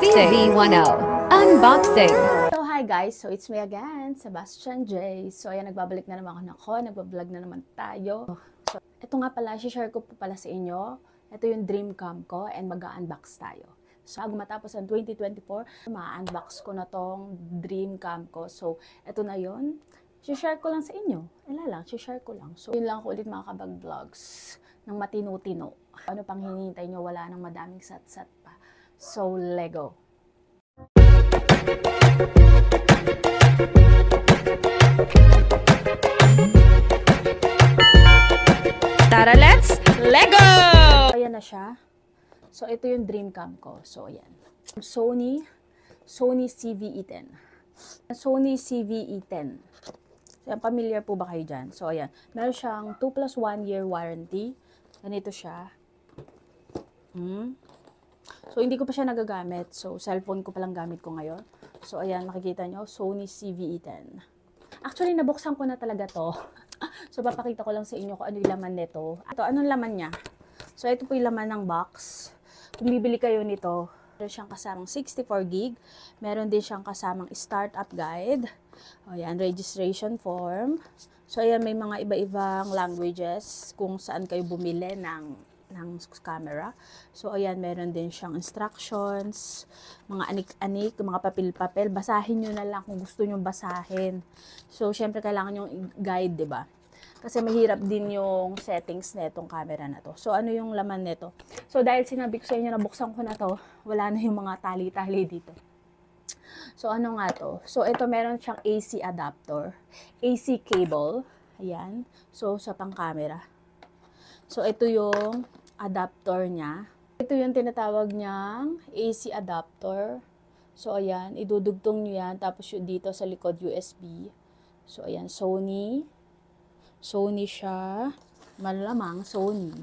Unboxing. CV10. Unboxing. So hi guys, so it's me again, Sebastian J. So ayan, nagbabalik na naman ako, nagbablog na naman tayo. So ito nga pala, share ko po pala sa inyo. Ito yung dream cam ko and mag-unbox tayo. So bago matapos ang 2024, ma-unbox ko na tong dream cam ko. So ito na yon. Share ko lang sa inyo. Share ko lang. So yun lang ako ulit mga kabag vlogs ng matino-tino. Ano pang hinihintay nyo? Wala nang madaming sat-sat pa. So Lego. Tara, let's Lego! Ayan na siya. So ito yung dream cam ko. So ayan. Sony CVE10. Sony CVE10. So, familiar po ba kayo dyan? So ayan. Meron siyang 2+1 year warranty. Ganito siya. So, hindi ko pa siya nagagamit. So, cellphone ko palang gamit ko ngayon. So, ayan, makikita nyo, Sony CVE10. Actually, nabuksan ko na talaga to. So, papakita ko lang sa inyo kung ano yung laman nito. Ito, anong laman niya? So, ito po yung laman ng box. Kung bibili kayo nito, meron siyang kasamang 64GB. Meron din siyang kasamang startup guide. O, ayan, registration form. So, ayan, may mga iba-ibang languages kung saan kayo bumili ng camera. So, ayan, meron din siyang instructions, mga anik-anik, mga papel-papel. Basahin nyo na lang kung gusto nyo basahin. So, syempre, kailangan yung guide, diba? Kasi mahirap din yung settings na itong camera na to. So, ano yung laman nito? So, dahil sinabi ko sa inyo, nabuksan ko na to, wala na yung mga tali-tali dito. So, ano nga to? So, ito meron siyang AC adapter, AC cable, ayan. So, sa pang-camera. So, ito yung adapter niya. Ito yung tinatawag niyang AC adapter. So, ayan, idudugtong nyo yan. Tapos yung dito sa likod, USB. So, ayan, Sony. Sony siya. Malamang, Sony.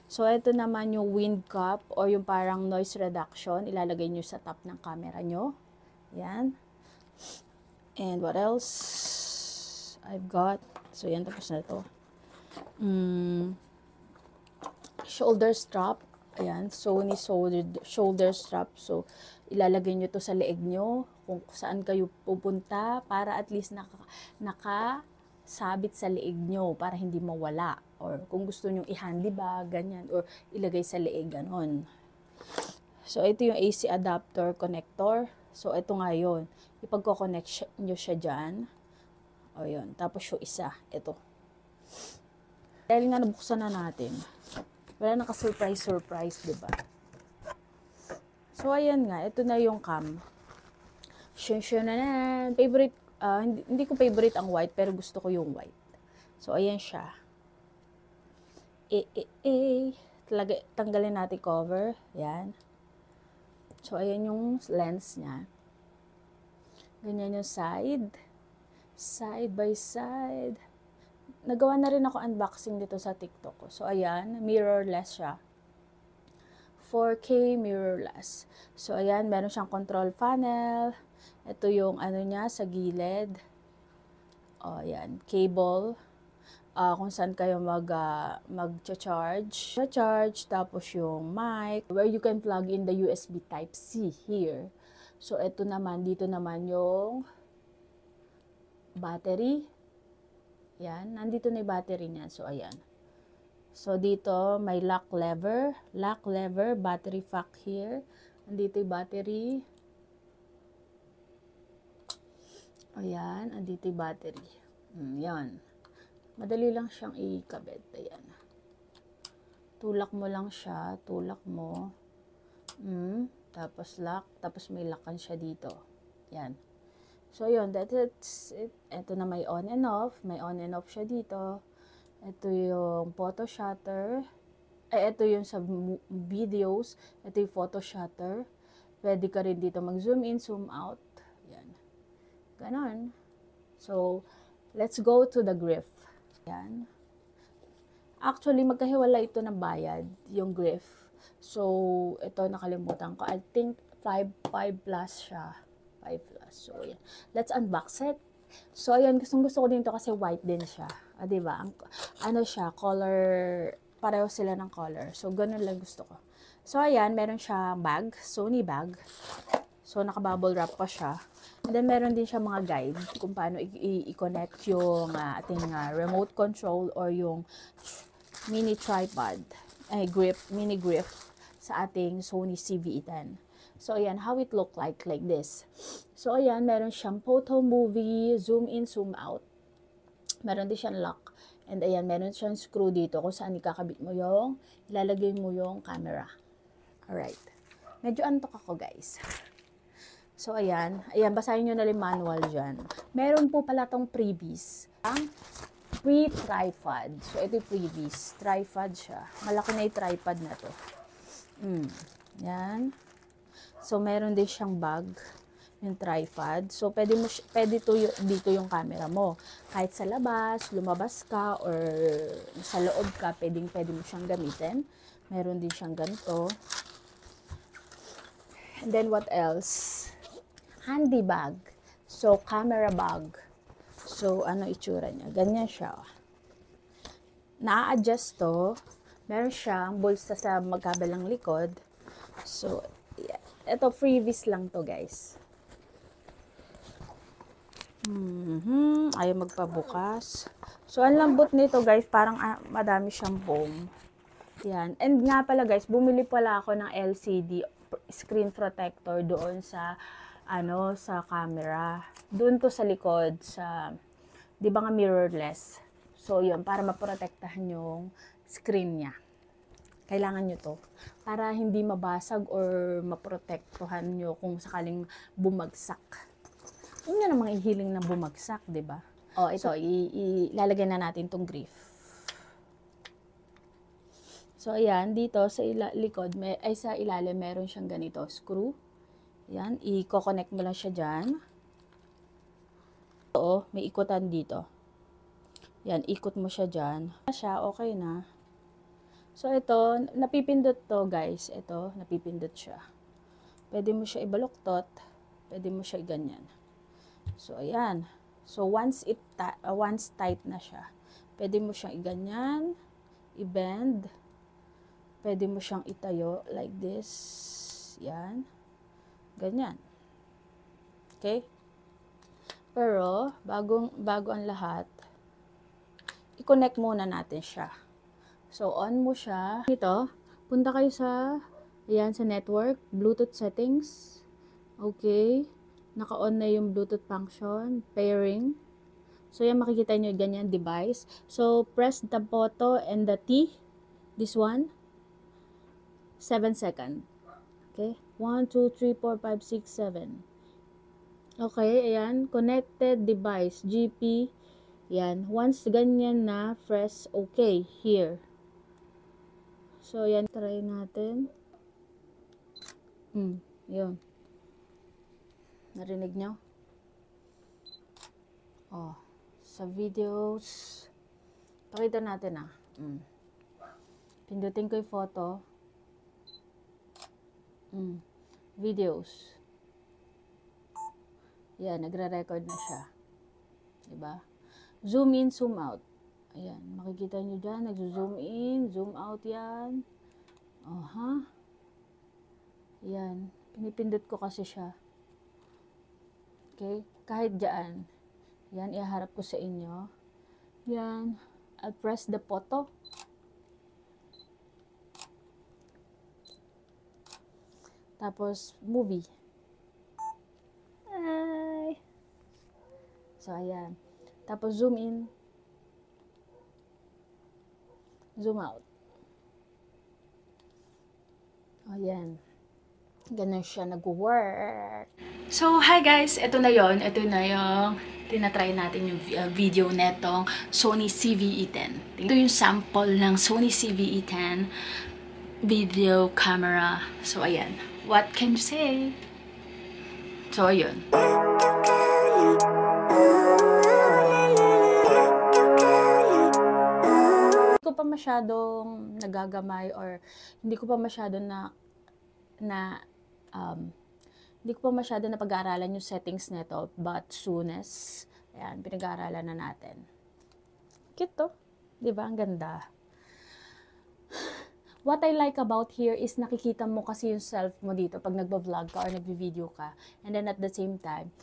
So, ito naman yung wind cap or yung parang noise reduction. Ilalagay nyo sa top ng camera nyo. Ayan. And what else? I've got. So, ayan, tapos na ito. Shoulder strap. Ayan, Sony shoulder strap. So, ilalagay nyo to sa leeg nyo kung saan kayo pupunta para at least nakasabit sa leeg nyo para hindi mawala. Or kung gusto nyo i-handy bag, ganyan. Or ilagay sa leeg, ganon. So, ito yung AC adapter connector. So, ito nga yun. Ipagko-connect nyo siya dyan. O, yun. Tapos yung isa, ito. Dahil nga nabuksan na natin. Wala naka-surprise, diba? So, ayan nga. Ito na yung cam. Sure na. Favorite, hindi ko favorite ang white, pero gusto ko yung white. So, ayan siya. Tanggalin natin cover. Ayan. So, ayan yung lens niya. Ganyan yung side. Side by side. Nagawa na rin ako unboxing dito sa TikTok ko. So, ayan, mirrorless siya. 4K mirrorless. So, ayan, meron siyang control panel. Ito yung ano niya sa gilid. O, ayan, cable. Kung saan kayo mag-charge. Tapos yung mic. Where you can plug in the USB Type-C here. So, ito naman, dito naman yung battery. Yan, nandito na yung battery niya. So, ayan. So, dito may lock lever, battery pack here. Nandito yung battery. Ayan, nandito yung battery. Yan. Madali lang siyang ikabit. Ayan. Tulak mo lang siya. Tulak mo. Tapos lock. Tapos may lockan siya dito. Yan. So, yun, that's it. Ito na may on and off. May on and off siya dito. Ito yung photo shutter. Ito yung sa videos. Ito yung photo shutter. Pwede ka rin dito mag-zoom in, zoom out. Yan. Ganon. So, let's go to the grip. Yan. Actually, magkahiwala ito ng bayad, yung grip. So, ito nakalimutan ko. I think 5 plus siya. 5 plus. So, yan. Let's unbox it. So, ayan. Gusto ko dito kasi white din siya. Diba? Ano siya? Color. Pareho sila ng color. So, ganun lang gusto ko. So, ayan, meron siyang bag, Sony bag. So, naka-bubble wrap pa siya. And then, meron din siya mga guide kung paano i-connect yung ating remote control or yung mini tripod, mini grip sa ating Sony CVE10. So, ayan, how it look like this. So, ayan, meron siyang photo movie, zoom in, zoom out. Meron din siyang lock. And ayan, meron siyang screw dito kung saan ilalagay mo yung camera. Alright. Medyo antok ako, guys. So, ayan, basahin nyo na yung manual dyan. Meron po pala tong freebies. Ang free tripod. So, ito yung freebies. Tripod siya. Malaki na yung tripod na to. Yan. So, meron din siyang bag. Yung tripod. So, pwede dito yung camera mo. Kahit sa labas, lumabas ka, or sa loob ka, pwede mo siyang gamitin. Meron din siyang ganito. And then, what else? Handy bag. So, camera bag. So, ano itsura niya? Ganyan siya. Na-adjust to. Meron siyang bulsa sa magkabilang likod. So, yeah. Ito, freebies lang to, guys. Ayaw magpabukas. So, ang lambot nito, guys. Parang madami siyang foam. Yan. And nga pala, guys, bumili pala ako ng LCD screen protector doon sa sa camera. Doon to sa likod, di ba nga mirrorless? So, yun, para maprotektahan yung screen niya. Kailangan nyo to. Para hindi mabasag or maprotektuhan nyo kung sakaling bumagsak. Yun na namang ihiling na bumagsak, di ba? O, ito, ilalagay na natin tong griff. So, ayan, dito sa likod, sa ilalim, meron siyang ganito, screw. Yan, i-connect mo lang siya dyan. Oo, may ikutan dito. Yan, ikot mo siya dyan. Okay na. So, ito, napipindot to, guys. Ito, napipindot siya. Pwede mo siya ibaluktot. Pwede mo siya ganyan. So, ayan. So, once tight na siya, pwede mo siyang iganyan, i-bend. Pwede mo siyang itayo like this. Yan. Ganyan. Okay? Pero, bago ang lahat, i-connect muna natin siya. So, on mo siya. Ito, punta kayo sa network, Bluetooth settings. Okay. Naka-on na yung Bluetooth function, pairing. So, yan makikita nyo ganyan device. So, press the photo and the T, this one, 7 seconds. Okay? 1, 2, 3, 4, 5, 6, 7. Okay, ayan. Connected device, GP. Yan. Once ganyan na, press OK here. So, yan. Try natin. Yun. Narinig nyo? Oh, sa videos. Pakita natin Pindutin ko yung photo. Videos. Yan, nagre-record na siya. Diba? Zoom in, zoom out. Ayan, makikita nyo dyan. Nag-zoom in, zoom out yan. Yan. Pinipindot ko kasi siya. Okay? Kahit dyan. Yan, iharap ko sa inyo. Yan. I'll press the photo. Tapos, movie. Hi! So, ayan. Tapos, zoom in. Zoom out. Ayan. Ganun siya nag-work. So, hi guys! Ito na yon. Ito na yung tinatry natin yung video netong Sony CVE10. Ito yung sample ng Sony CVE10 video camera. So, ayan. What can you say? So, ayun. Hindi ko pa masyadong nagagamay or hindi ko pa masyado hindi ko pa masyado na pag-aaralan yung settings nito, but soonest, ayan, pinag-aaralan na natin. Cute to. Diba? Ang ganda. What I like about here is nakikita mo kasi yung self mo dito pag nagba-vlog ka or nagvi-video ka. And then at the same time,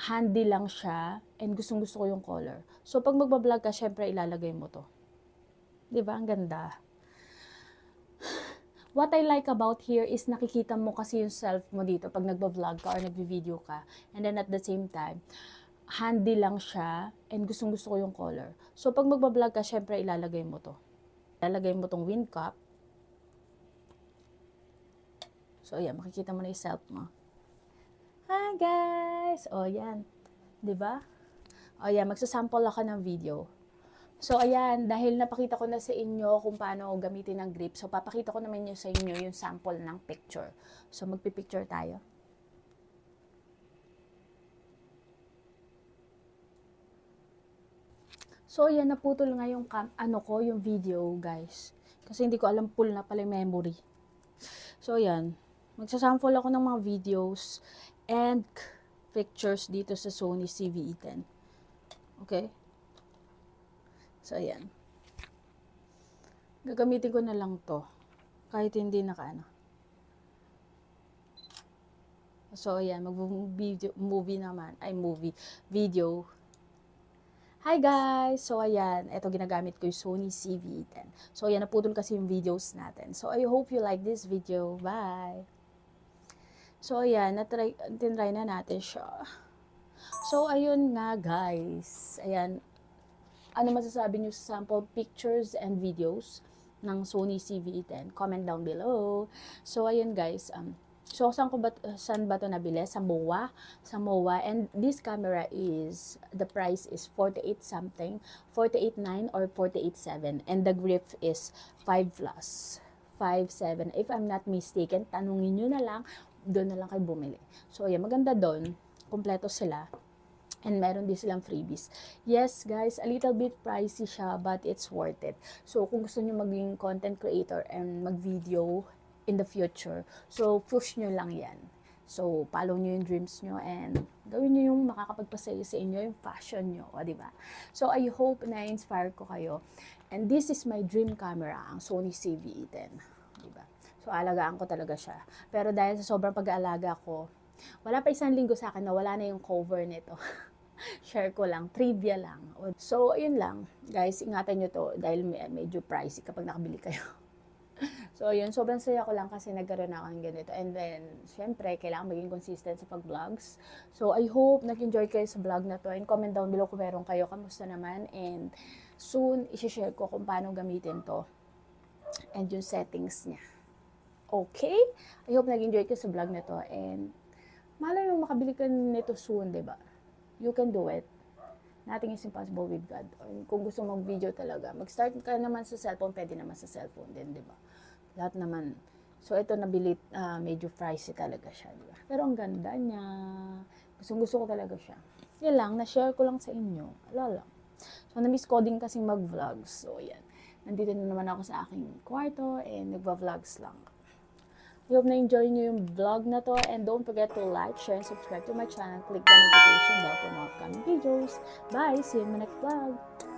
handy lang siya and gustong-gusto ko yung color. So pag magba-vlog ka, syempre ilalagay mo to. 'Di ba? Ang ganda. What I like about here is nakikita mo kasi yung self mo dito pag nagba-vlog ka or nagvi-video ka. And then at the same time, handy lang siya and gustong-gusto ko yung color. So pag magba-vlog ka, syempre ilalagay mo to. Ilalagay mo tong wind cup. So, ayan, makikita mo na yung self mo. Hi, guys! O, ayan. Diba? O, ayan, magsasample ako ng video. So, ayan, dahil napakita ko na sa inyo kung paano gamitin ang grip, so, papakita ko naman sa inyo yung sample ng picture. So, magpipicture tayo. So, ayan, naputol nga yung yung video, guys. Kasi hindi ko alam full na pala yung memory. So, ayan. Magsasample ako ng mga videos and pictures dito sa Sony CVE10. Okay? So, ayan. Gagamitin ko na lang to. Kahit hindi nakaano. So, ayan. Video. Hi guys! So, ayan. Ito ginagamit ko yung Sony CVE10. So, ayan. Naputol kasi yung videos natin. So, I hope you like this video. Bye! So, ayan, tinry na natin siya. So, ayun nga, guys. Ayan, ano masasabi nyo sa sample pictures and videos ng Sony CVE10? Comment down below. So, ayun, guys. So, saan ba ito nabili? Sa MOA. Sa MOA. And this camera is, the price is 48 something. 48.9 or 48.7. And the grip is 5 plus. 5.7. If I'm not mistaken, tanungin nyo na lang, doon na lang kayo bumili. So, ayan, maganda doon. Kompleto sila. And meron din silang freebies. Yes, guys, a little bit pricey siya, but it's worth it. So, kung gusto nyo maging content creator and mag-video in the future, so, push nyo lang yan. So, follow nyo yung dreams nyo and gawin nyo yung makakapagpasaya sa inyo, yung fashion nyo, diba? So, I hope na-inspire ko kayo. And this is my dream camera, ang Sony CVE10. Diba? So, alagaan ko talaga siya. Pero dahil sa sobrang pag-aalaga ko, wala pa 1 linggo sa akin na wala na yung cover nito. Share ko lang, trivia lang. So, ayun lang. Guys, ingatan nyo to dahil medyo pricey kapag nakabili kayo. So, ayun. Sobrang saya ko lang kasi nagkaroon ako ng ganito. And then, syempre, kailangan maging consistent sa pag-vlogs. So, I hope nag-enjoy kayo sa vlog na to. And comment down below kung meron kayo. Kamusta naman? And soon, isi-share ko kung paano gamitin to. And yung settings niya. Okay? I hope nag-enjoy ka sa vlog na to. And malay mo makabili ka nito soon, diba? You can do it. Nothing is impossible with God. Or kung gusto mag-video talaga, mag-start ka naman sa cellphone, pwede naman sa cellphone din, diba? Lahat naman. So, ito nabili, medyo pricey talaga siya, diba? Pero ang ganda niya. Gusto ko talaga siya. Yan lang, na-share ko lang sa inyo. Ala lang. So, na-miss ko din kasing mag-vlogs. So, yan. Nandito na naman ako sa aking kwarto and nagva-vlogs lang. I hope na-enjoy nyo yung vlog na to. And don't forget to like, share, and subscribe to my channel. Click the notification bell for more upcoming videos. Bye! See you in my next vlog!